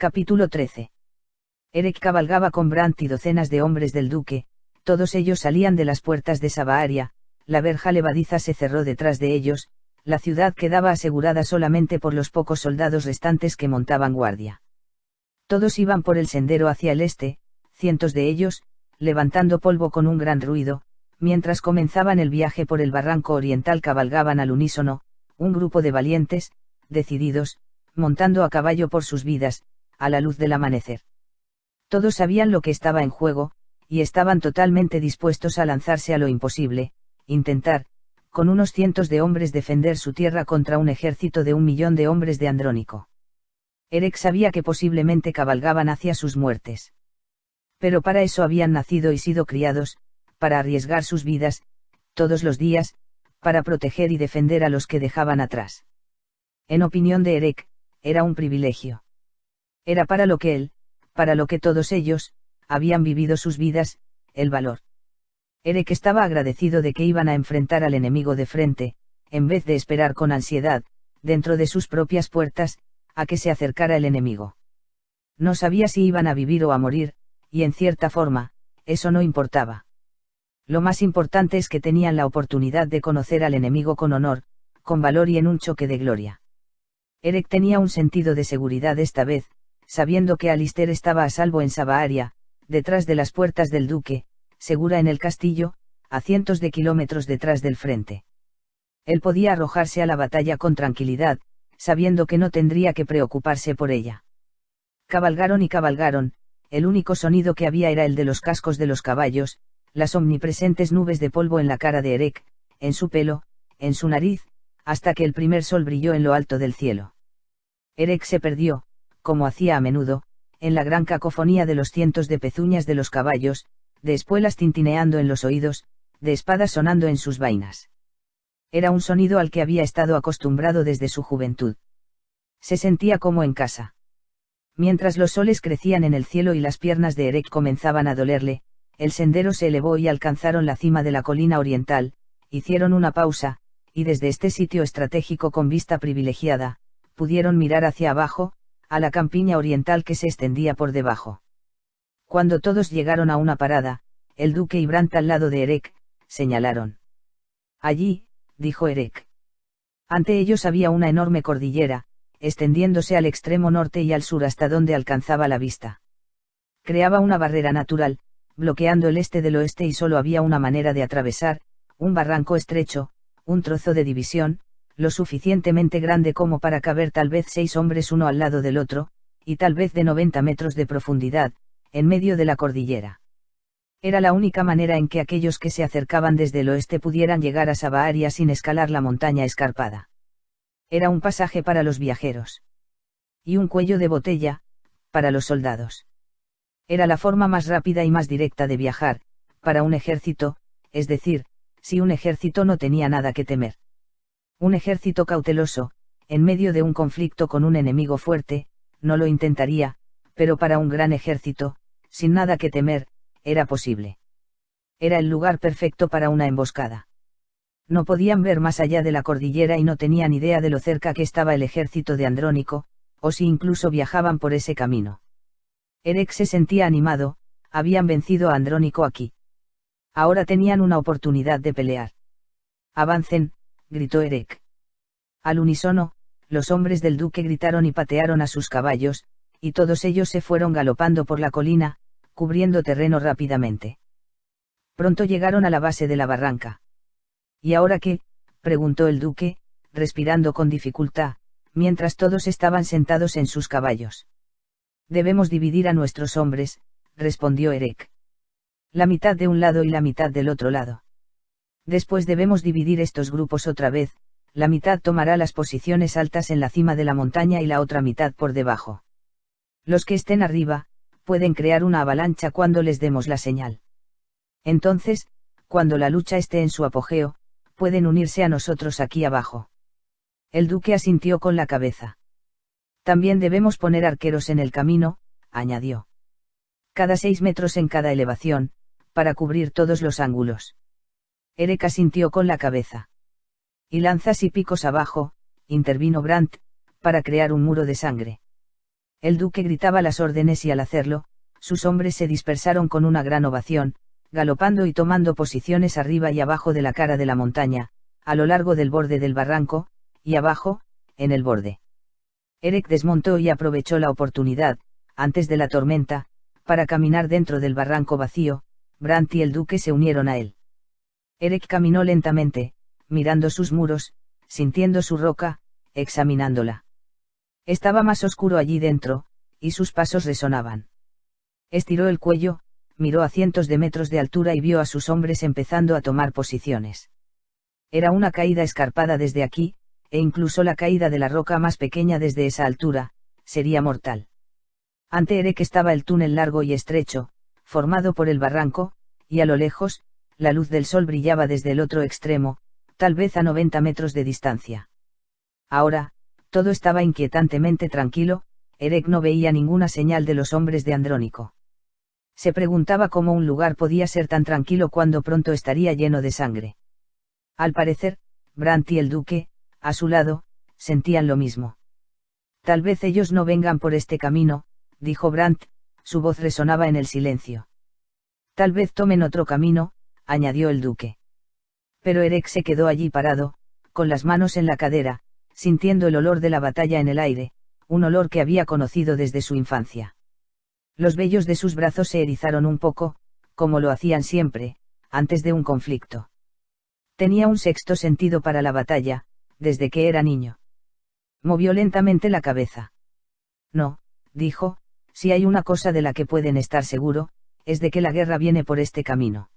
Capítulo 13. Erek cabalgaba con Brandt y docenas de hombres del duque, todos ellos salían de las puertas de Sabaaria, la verja levadiza se cerró detrás de ellos, la ciudad quedaba asegurada solamente por los pocos soldados restantes que montaban guardia. Todos iban por el sendero hacia el este, cientos de ellos, levantando polvo con un gran ruido, mientras comenzaban el viaje por el barranco oriental cabalgaban al unísono, un grupo de valientes, decididos, montando a caballo por sus vidas, a la luz del amanecer. Todos sabían lo que estaba en juego, y estaban totalmente dispuestos a lanzarse a lo imposible, intentar, con unos cientos de hombres defender su tierra contra un ejército de 1.000.000 de hombres de Andrónico. Erek sabía que posiblemente cabalgaban hacia sus muertes. Pero para eso habían nacido y sido criados, para arriesgar sus vidas, todos los días, para proteger y defender a los que dejaban atrás. En opinión de Erek, era un privilegio. Era para lo que él, para lo que todos ellos, habían vivido sus vidas, el valor. Erek estaba agradecido de que iban a enfrentar al enemigo de frente, en vez de esperar con ansiedad, dentro de sus propias puertas, a que se acercara el enemigo. No sabía si iban a vivir o a morir, y en cierta forma, eso no importaba. Lo más importante es que tenían la oportunidad de conocer al enemigo con honor, con valor y en un choque de gloria. Erek tenía un sentido de seguridad esta vez, sabiendo que Alistair estaba a salvo en Sabaaria, detrás de las puertas del duque, segura en el castillo, a cientos de kilómetros detrás del frente. Él podía arrojarse a la batalla con tranquilidad, sabiendo que no tendría que preocuparse por ella. Cabalgaron y cabalgaron, el único sonido que había era el de los cascos de los caballos, las omnipresentes nubes de polvo en la cara de Erek, en su pelo, en su nariz, hasta que el primer sol brilló en lo alto del cielo. Erek se perdió, como hacía a menudo, en la gran cacofonía de los cientos de pezuñas de los caballos, de espuelas tintineando en los oídos, de espadas sonando en sus vainas. Era un sonido al que había estado acostumbrado desde su juventud. Se sentía como en casa. Mientras los soles crecían en el cielo y las piernas de Erek comenzaban a dolerle, el sendero se elevó y alcanzaron la cima de la colina oriental, hicieron una pausa, y desde este sitio estratégico con vista privilegiada, pudieron mirar hacia abajo, a la campiña oriental que se extendía por debajo. Cuando todos llegaron a una parada, el duque y Brandt al lado de Erek, señalaron. Allí, dijo Erek. Ante ellos había una enorme cordillera, extendiéndose al extremo norte y al sur hasta donde alcanzaba la vista. Creaba una barrera natural, bloqueando el este del oeste y solo había una manera de atravesar, un barranco estrecho, un trozo de división, lo suficientemente grande como para caber tal vez 6 hombres uno al lado del otro, y tal vez de 90 metros de profundidad, en medio de la cordillera. Era la única manera en que aquellos que se acercaban desde el oeste pudieran llegar a Sabaaria sin escalar la montaña escarpada. Era un pasaje para los viajeros. Y un cuello de botella, para los soldados. Era la forma más rápida y más directa de viajar, para un ejército, es decir, si un ejército no tenía nada que temer. Un ejército cauteloso, en medio de un conflicto con un enemigo fuerte, no lo intentaría, pero para un gran ejército, sin nada que temer, era posible. Era el lugar perfecto para una emboscada. No podían ver más allá de la cordillera y no tenían idea de lo cerca que estaba el ejército de Andrónico, o si incluso viajaban por ese camino. Erek se sentía animado, habían vencido a Andrónico aquí. Ahora tenían una oportunidad de pelear. ¡Avancen!, gritó Erek. Al unísono, los hombres del duque gritaron y patearon a sus caballos, y todos ellos se fueron galopando por la colina, cubriendo terreno rápidamente. Pronto llegaron a la base de la barranca. ¿Y ahora qué?, preguntó el duque, respirando con dificultad, mientras todos estaban sentados en sus caballos. Debemos dividir a nuestros hombres, respondió Erek. La mitad de un lado y la mitad del otro lado. Después debemos dividir estos grupos otra vez, la mitad tomará las posiciones altas en la cima de la montaña y la otra mitad por debajo. Los que estén arriba, pueden crear una avalancha cuando les demos la señal. Entonces, cuando la lucha esté en su apogeo, pueden unirse a nosotros aquí abajo. El duque asintió con la cabeza. También debemos poner arqueros en el camino, añadió. Cada 6 metros en cada elevación, para cubrir todos los ángulos. Erek asintió con la cabeza. Y lanzas y picos abajo, intervino Brandt, para crear un muro de sangre. El duque gritaba las órdenes y al hacerlo, sus hombres se dispersaron con una gran ovación, galopando y tomando posiciones arriba y abajo de la cara de la montaña, a lo largo del borde del barranco, y abajo, en el borde. Erec desmontó y aprovechó la oportunidad, antes de la tormenta, para caminar dentro del barranco vacío. Brant y el duque se unieron a él. Erec caminó lentamente, mirando sus muros, sintiendo su roca, examinándola. Estaba más oscuro allí dentro, y sus pasos resonaban. Estiró el cuello, miró a cientos de metros de altura y vio a sus hombres empezando a tomar posiciones. Era una caída escarpada desde aquí, e incluso la caída de la roca más pequeña desde esa altura, sería mortal. Ante Erec estaba el túnel largo y estrecho, formado por el barranco, y a lo lejos, la luz del sol brillaba desde el otro extremo, tal vez a 90 metros de distancia. Ahora, todo estaba inquietantemente tranquilo. Erec no veía ninguna señal de los hombres de Andrónico. Se preguntaba cómo un lugar podía ser tan tranquilo cuando pronto estaría lleno de sangre. Al parecer, Brant y el duque, a su lado, sentían lo mismo. Tal vez ellos no vengan por este camino, dijo Brant, su voz resonaba en el silencio. Tal vez tomen otro camino, añadió el duque. Pero Erec se quedó allí parado, con las manos en la cadera, sintiendo el olor de la batalla en el aire, un olor que había conocido desde su infancia. Los vellos de sus brazos se erizaron un poco, como lo hacían siempre, antes de un conflicto. Tenía un sexto sentido para la batalla, desde que era niño. Movió lentamente la cabeza. No, dijo, si hay una cosa de la que pueden estar seguro, es de que la guerra viene por este camino.